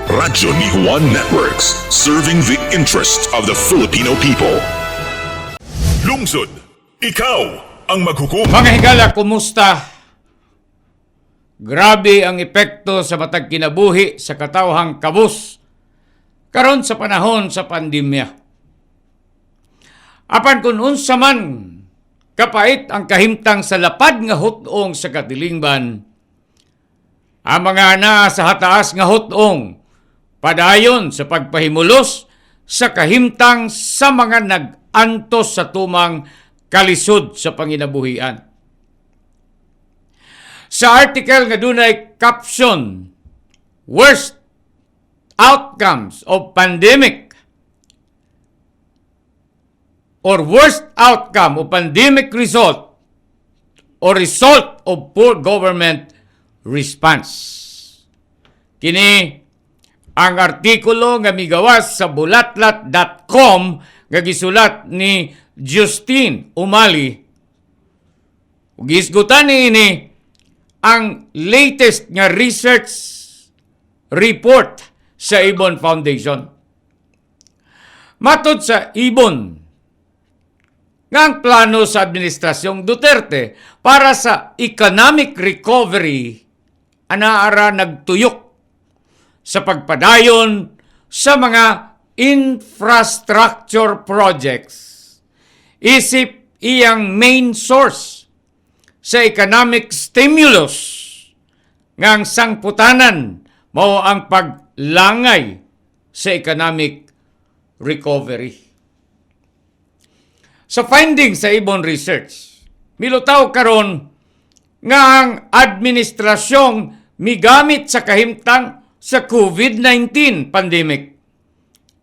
Radyo ni Juan Networks, serving the interest of the Filipino people. Lungsod, ikaw ang maghukom. Mga higala, kumusta? Grabe ang epekto sa matag kinabuhi sa katawhang kabus karon sa panahon sa pandemya. Apan kung unsa man kapait ang kahimtang sa lapad nga hutong sa katilingban, ang mga naa sa hataas nga hutong padayon sa pagpahimulos sa kahimtang sa mga nag-antos sa tumang kalisod sa panginabuhian. Sa article nga dunay caption, Worst Outcomes of Pandemic or Worst Outcome of Pandemic Result or Result of Poor Government Response. Kini ang artikulo nga migawas sa bulatlat.com nga gisulat ni Justine Umali. Ug gisgutan niini ang latest nga research report sa Ibon Foundation. Matod sa Ibon, nga ang plano sa Administrasyong Duterte para sa economic recovery anaara nagtuyok sa pagpadayon sa mga infrastructure projects. Isip iyang main source sa economic stimulus ngang sangputanan mao ang paglangay sa economic recovery. Sa findings sa Ibon Research, milutaw karon nga ang administrasyong migamit sa kahimtang sa COVID-19 pandemic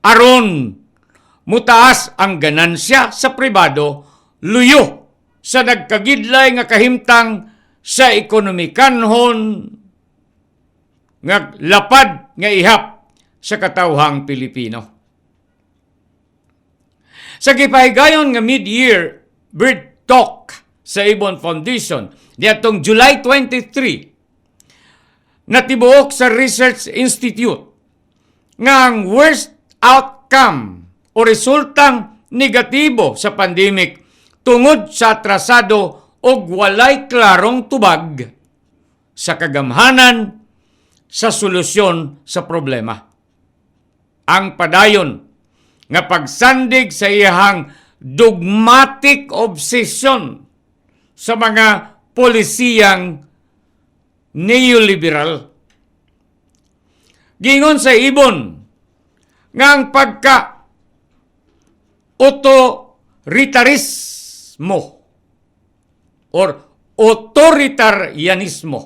aron mutaas ang ganansya sa pribado luyo sa nagkagidlay nga kahimtang sa ekonomikanhon nga lapad nga ihap sa katawhang Pilipino. Sa gipahigayon nga mid-year Bird Talk sa Ibon Foundation niadtong July 23, natibuok sa Research Institute nga ang worst outcome o resultang negatibo sa pandemic tungod sa atrasado o walay klarong tubag sa kagamhanan sa solusyon sa problema. Ang padayon nga pagsandig sa iyahang dogmatic obsession sa mga polisiyang neoliberal. Gingon sa Ibon nga ang pagka-autoritarismo or authoritarianismo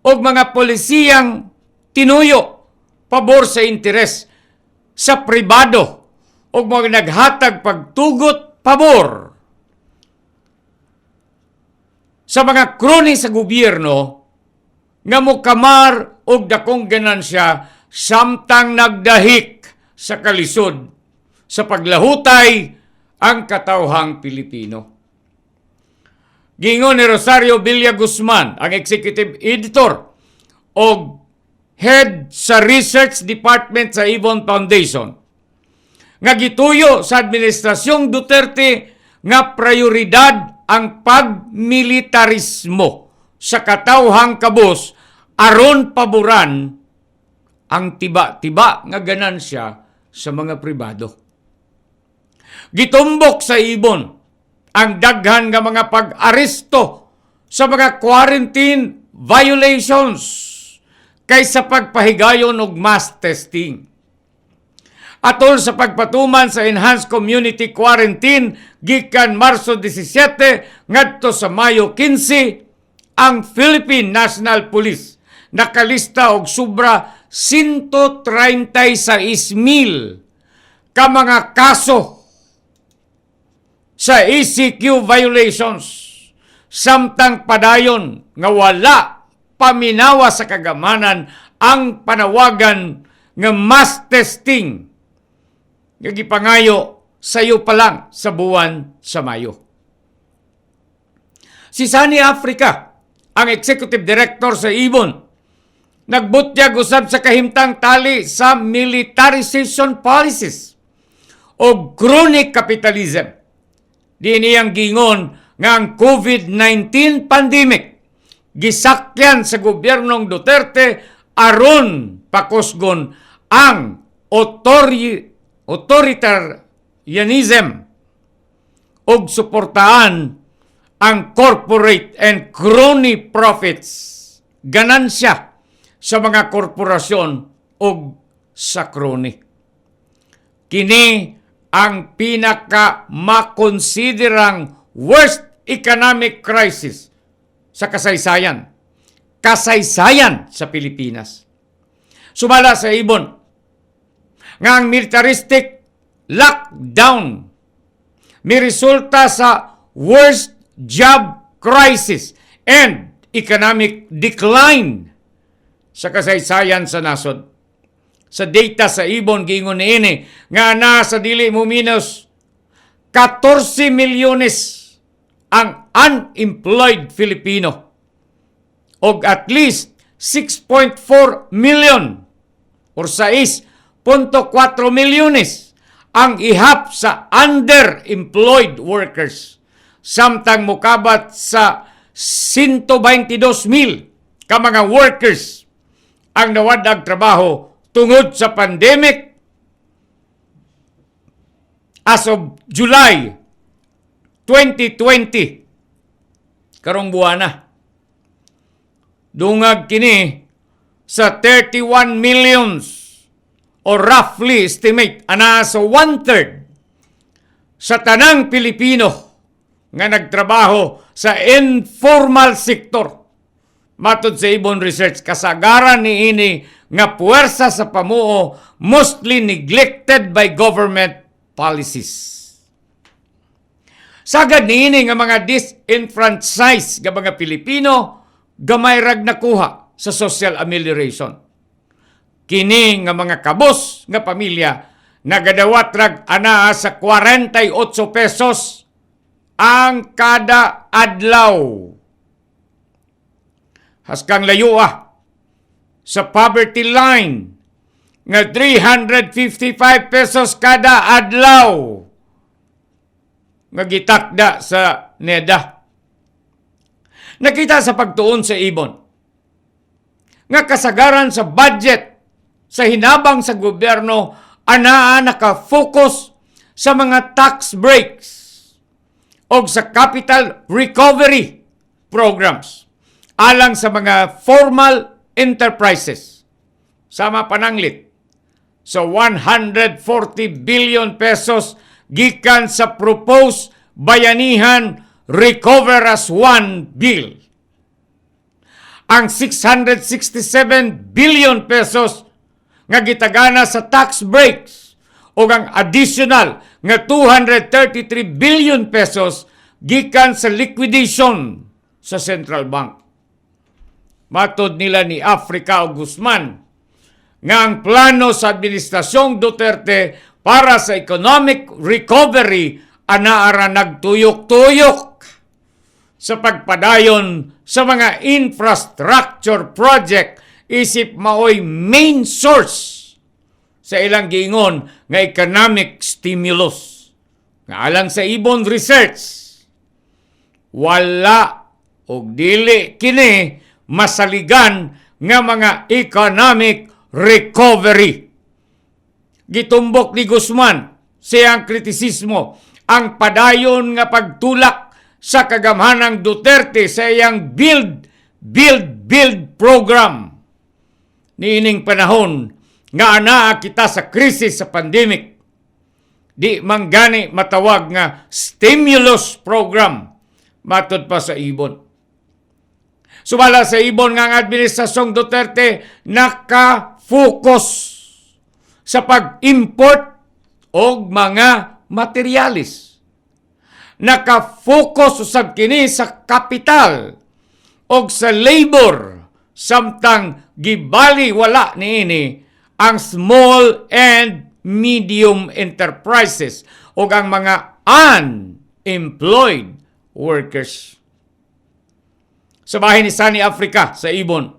o mga polisiyang tinuyo pabor sa interes sa pribado o mga naghatag pagtugot pabor sa mga kroni sa gobyerno nga mukamar og dakong ganansya samtang nagdahik sa kalisod sa paglahutay ang katawhang Pilipino. Gingon ni Rosario Villa Guzman, ang executive editor o head sa research department sa Ibon Foundation, nga gituyo sa Administrasyong Duterte nga prioridad ang pagmilitarismo sa katawhang kabus aron paboran ang tiba-tiba nga ganansya sa mga pribado. Gitumbok sa Ibon ang daghan nga mga pag-aresto sa mga quarantine violations kaysa pagpahigayon og mass testing. Atol sa pagpatuman sa enhanced community quarantine gikan Marso 17 ngadto sa Mayo 15, ang Philippine National Police nakalista og sobra 136,000 ka mga kaso sa ECQ violations, samtang padayon nga wala paminawa sa kagamanan ang panawagan nga mass testing nga gipangayo sayo pa lang sa buwan sa Mayo. Si Sunny Africa, ang executive director sa Ibon, Nagbutyag usab sa kahimtang tali sa militarization policies o chronic capitalism. Di niyang gingon nga ang COVID-19 pandemic gisakyan sa gobyernong Duterte aron pakusgon ang authoritarianism ug suportahan ang corporate and crony profits, ganansya sa mga korporasyon ug sa crony. Kini ang pinaka makonsiderang worst economic crisis sa kasaysayan sa Pilipinas. Sumala sa ibon nga ang militaristic lockdown miresulta sa worst job crisis and economic decline sa kasaysayan sa nasod. Sa data sa ibon gingon niini nga na sa dili mo minus 14 milyones ang unemployed Filipino og at least 6.4 million or 6.4 milyones ang ihap sa underemployed workers. Samtang mukabat sa 122,000 ka mga workers ang nawadag trabaho tungod sa pandemic as of July 2020. Karong buwan na. Dungag kini sa 31 millions or roughly estimate ana sa 1/3 sa tanang Pilipino nga nagtrabaho sa informal sector. Matod sa Ibon Research, kasagaran ni ini nga puwersa sa pamuo mostly neglected by government policies. Sagad ni ini nga mga disenfranchised nga mga Pilipino gamay rag nakuha sa social amelioration. Kini nga mga kabos nga pamilya nagadawat rag ana sa 48 pesos ang kada adlaw. Haskang layua sa poverty line nga 355 pesos kada adlaw nga gitakda sa NEDA. Nakita sa pagtuon sa ibon nga kasagaran sa budget sa hinabang sa gobyerno anaa naka-focus sa mga tax breaks o sa capital recovery programs alang sa mga formal enterprises. Sama pananglit sa 140 billion pesos gikan sa proposed Bayanihan Recover as One Bill. Ang 667 billion pesos nga gitagana sa tax breaks o ang additional nga 233 billion pesos gikan sa liquidation sa Central Bank. Matod nila ni Africa o Guzman nga ang plano sa Administrasyong Duterte para sa economic recovery anaara nagtuyok-tuyok sa pagpadayon sa mga infrastructure project isip maoy main source sa ilang giingon nga economic stimulus. Nga alang sa Ibon Research, wala o dili kini masaligan nga mga economic recovery. Gitumbok ni Guzman siyang kritisismo ang padayon nga pagtulak sa kagamhanang Duterte sa iyang build program. Niining panahon nga anaa kita sa krisis sa pandemic, di manggani matawag nga stimulus program matod pa sa Ibon. Sumala sa Ibon nga ang Administrasyong Duterte naka-focus sa pag-import og mga materialis. Naka-focus usab kini sa kapital og sa labor samtang gibali wala niini ang small and medium enterprises o ang mga unemployed workers. Sa bahin ni Sunny Africa sa Ibon,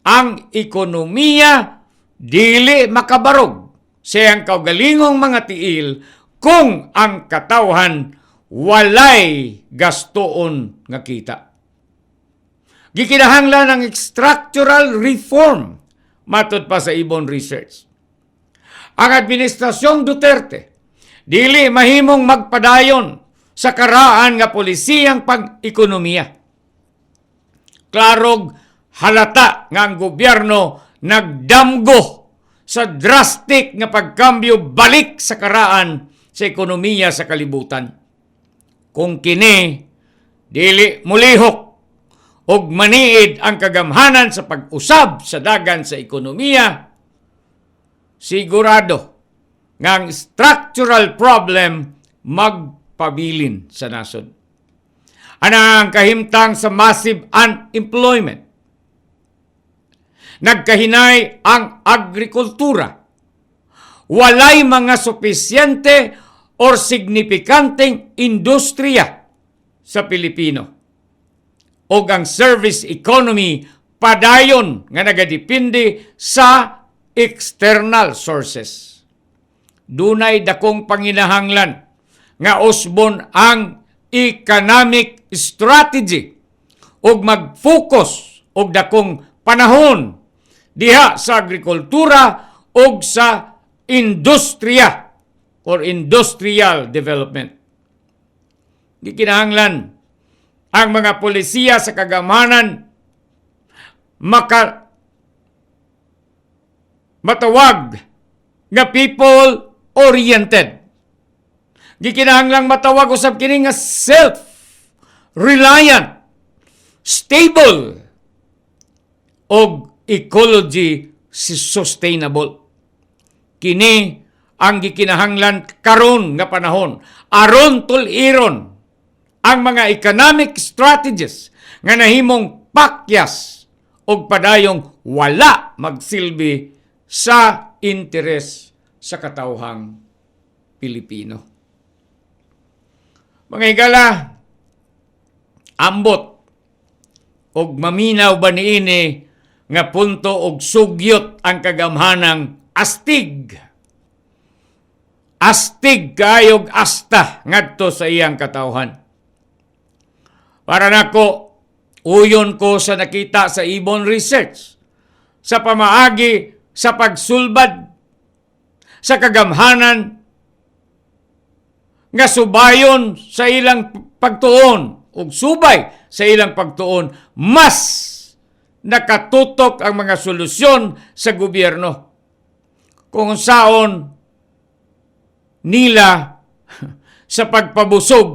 ang ekonomiya dili makabarog sa iyang kaugalingong mga tiil kung ang katawhan walay gastoon nga kita. Gikinahanglan ng structural reform matud pa sa Ibon Research. Ang Administrasyong Duterte dili mahimong magpadayon sa karaan nga polisiyang pag-ekonomiya. Klarog halata nga ang gobyerno nagdamgo sa drastic nga pagkambyo balik sa karaan sa ekonomiya sa kalibutan. Kung kini dili mulihok og maniid ang kagamhanan sa pag-usab sa dagan sa ekonomiya, sigurado nga ang structural problem magpabilin sa nasod. Anang kahimtang sa massive unemployment. Nagkahinay ang agrikultura. Walay mga supisyente or signifikanteng industriya sa Pilipino. O ang service economy padayon nga nagadepende sa external sources. Dunay dakong panginahanglan nga usbon ang economic strategy ug mag-focus og dakong panahon diha sa agrikultura ug sa industriya or industrial development. Gikinahanglan ang mga polisiya sa kagamhanan matawag nga people-oriented. Gikinahanglang matawag usab kini nga self-reliant, stable, o ecology sustainable. Kini ang gikinahanglan karon nga panahon aron tul-iron ang mga economic strategies nga nahimong pakyas o padayong wala magsilbi sa interes sa katawhang Pilipino. Mga higala, ambot og maminaw ba niini nga punto og sugyot ang kagamhanang astig. Astig kayog asta ngadto sa iyang katawhan. Para nako, uyon ko sa nakita sa Ibon Research sa pamaagi sa pagsulbad sa kagamhanan nga subayon sa ilang pagtuon ug subay sa ilang pagtuon, mas nakatutok ang mga solusyon sa gobyerno kung saon nila sa pagpabusog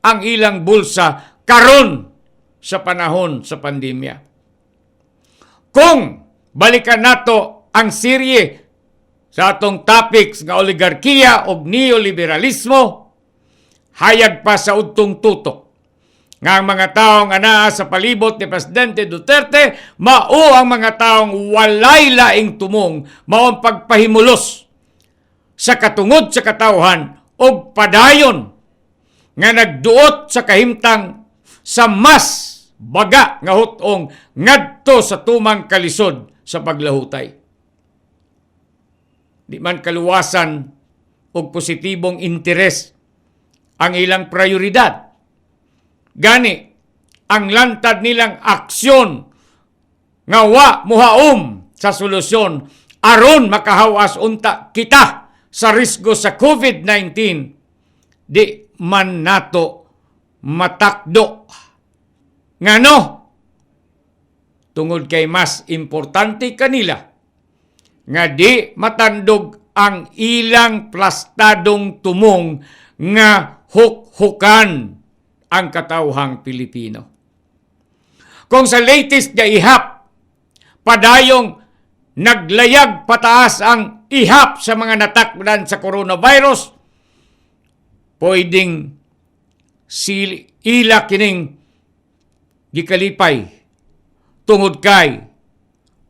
ang ilang bulsa karon sa panahon sa pandemya. Kung balikan nato ang serye sa atong topics nga oligarkiya o neoliberalismo, hayag pa sa udtong tutok nga ang mga taong anaa sa palibot ni Presidente Duterte mao ang mga taong walay laing tumong mao ang pagpahimulos sa katungod sa katawhan o padayon nga nagduot sa kahimtang sa mas baga nga hutong ngadto sa tumang kalisod sa paglahutay. Di man kaluwasan og positibong interes ang ilang prioridad. Gani, ang lantad nilang aksyon nga wa muhaom sa solusyon aron makahawas unta kita sa risgo sa COVID-19, di man nato matakdo. Ngano? Tungod kay mas importante kanila nga di matandog ang ilang plastadong tumong nga hukhukan ang katawhang Pilipino. Kung sa latest nga ihap, padayong naglayag pataas ang ihap sa mga natakdan sa coronavirus, pwedeng ila kining gikalipay tungod kay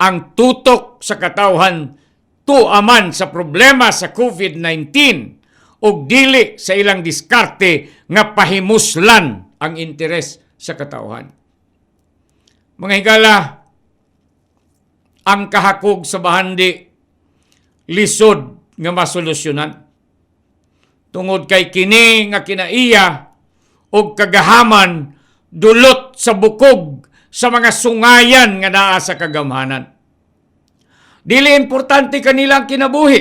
ang tutok sa katawhan tuaman sa problema sa COVID-19 ug dili sa ilang diskarte nga pahimuslan ang interes sa katawhan. Mga higala, ang kahakog sa bahandi lisod nga masolusyonan. Tungod kay kini nga kinaiya og kagahaman dulot sa bukog sa mga sungayan nga naa sa kagamhanan. Dili importante kanilang kinabuhi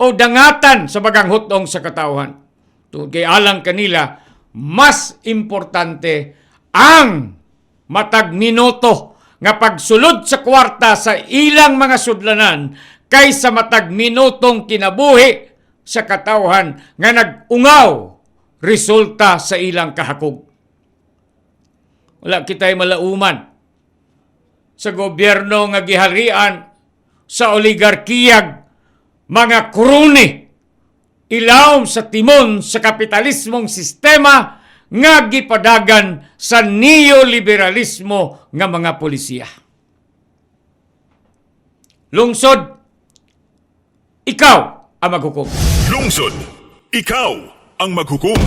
o dangatan sa bagang hutong sa katawhan. Tungod kay alang kanila, mas importante ang matag minuto nga pagsulod sa kwarta sa ilang mga sudlanan kaysa matag minutong kinabuhi sa katawhan nga nag-ungaw resulta sa ilang kahakog. Wala kita'y malauman sa gobyerno nga giharian sa oligarkiyag mga kroni ilawom sa timon sa kapitalismong sistema nga gipadagan sa neoliberalismo nga mga polisiya. Lungsod, ikaw ang maghukom. Lungsod, ikaw ang maghukom.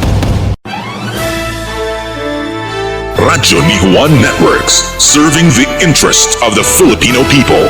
Radyo ni Juan Networks, serving the interest of the Filipino people.